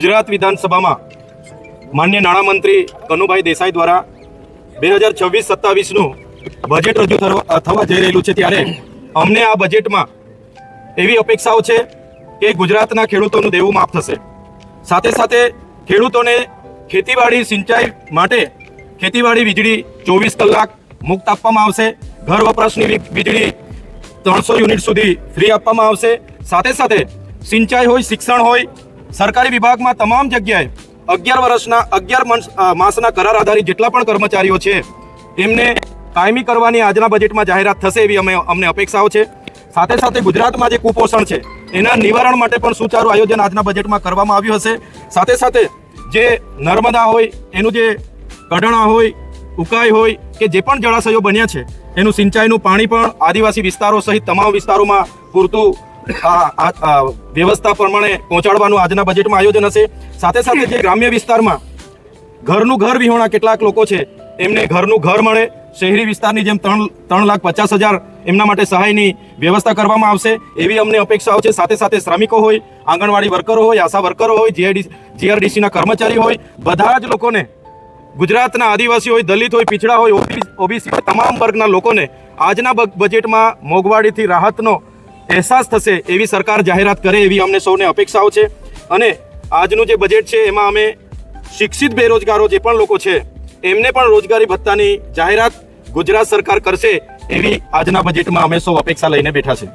ગુજરાત વિધાનસભામાં માન્ય નાણામંત્રી કનુભાઈ દેસાઈ દ્વારા 2026-27નું બજેટ રજૂ થવા જઈ રહેલું છે ત્યારે અમને આ બજેટમાં એવી અપેક્ષાઓ છે કે ગુજરાતના ખેડૂતોનું દેવું માફ થશે, સાથે સાથે ખેડૂતોને ખેતીવાડી સિંચાઈ માટે ખેતીવાડી વીજળી 24 કલાક મુક્ત આપવામાં આવશે, ઘર વપરાશની વીજળી 300 યુનિટ સુધી ફ્રી આપવામાં આવશે, સાથે સાથે સિંચાઈ હોય, શિક્ષણ હોય, સરકારી વિભાગમાં તમામ જગ્યાએ 11 માસના કરાર આધારિત જેટલા પણ કર્મચારીઓ છે એમને કાયમી કરવાની આજના બજેટમાં જાહેરાત થશે એવી અમને અપેક્ષાઓ છે। સાથે સાથે ગુજરાતમાં જે કુપોષણ છે એના નિવારણ માટે પણ સુચારું આયોજન આજના બજેટમાં કરવામાં આવ્યું હશે। સાથે સાથે જે નર્મદા હોય, એનું જે કઢણા હોય, ઉકાઈ હોય કે જે પણ જળાશયો બન્યા છે એનું સિંચાઈનું પાણી પણ આદિવાસી વિસ્તારો સહિત તમામ વિસ્તારોમાં પૂરતું વ્યવસ્થા પ્રમાણે પહોંચાડવાનું આજના બજેટમાં આયોજન હશે। સાથે સાથે જે ગ્રામ્ય વિસ્તારમાં ઘરનું ઘર વિહોણા કેટલાક લોકો છે એમને ઘરનું ઘર મળે, શહેરી વિસ્તારની જેમ 3,50,000 એમના માટે સહાયની વ્યવસ્થા કરવામાં આવશે એવી અમને અપેક્ષાઓ છે। સાથે સાથે શ્રમિકો હોય, આંગણવાડી વર્કરો હોય, આશા વર્કરો હોય, જીઆરડીસીના કર્મચારી હોય, બધા જ લોકોને, ગુજરાતના આદિવાસી હોય, દલિત હોય, પીછડા હોય, ઓબીસી હોય, તમામ વર્ગના લોકોને આજના બજેટમાં મોંઘવારીથી રાહતનો અહેસાસ થશે એવી સરકાર જાહેરાત કરે એવી અમને સૌને અપેક્ષાઓ છે। અને આજનું જે બજેટ છે એમાં અમે શિક્ષિત બેરોજગારો જે પણ લોકો છે એમને પણ રોજગારી ભત્તાની જાહેરાત ગુજરાત સરકાર કરશે એવી આજના બજેટમાં અમે સૌ અપેક્ષા લઈને બેઠા છે।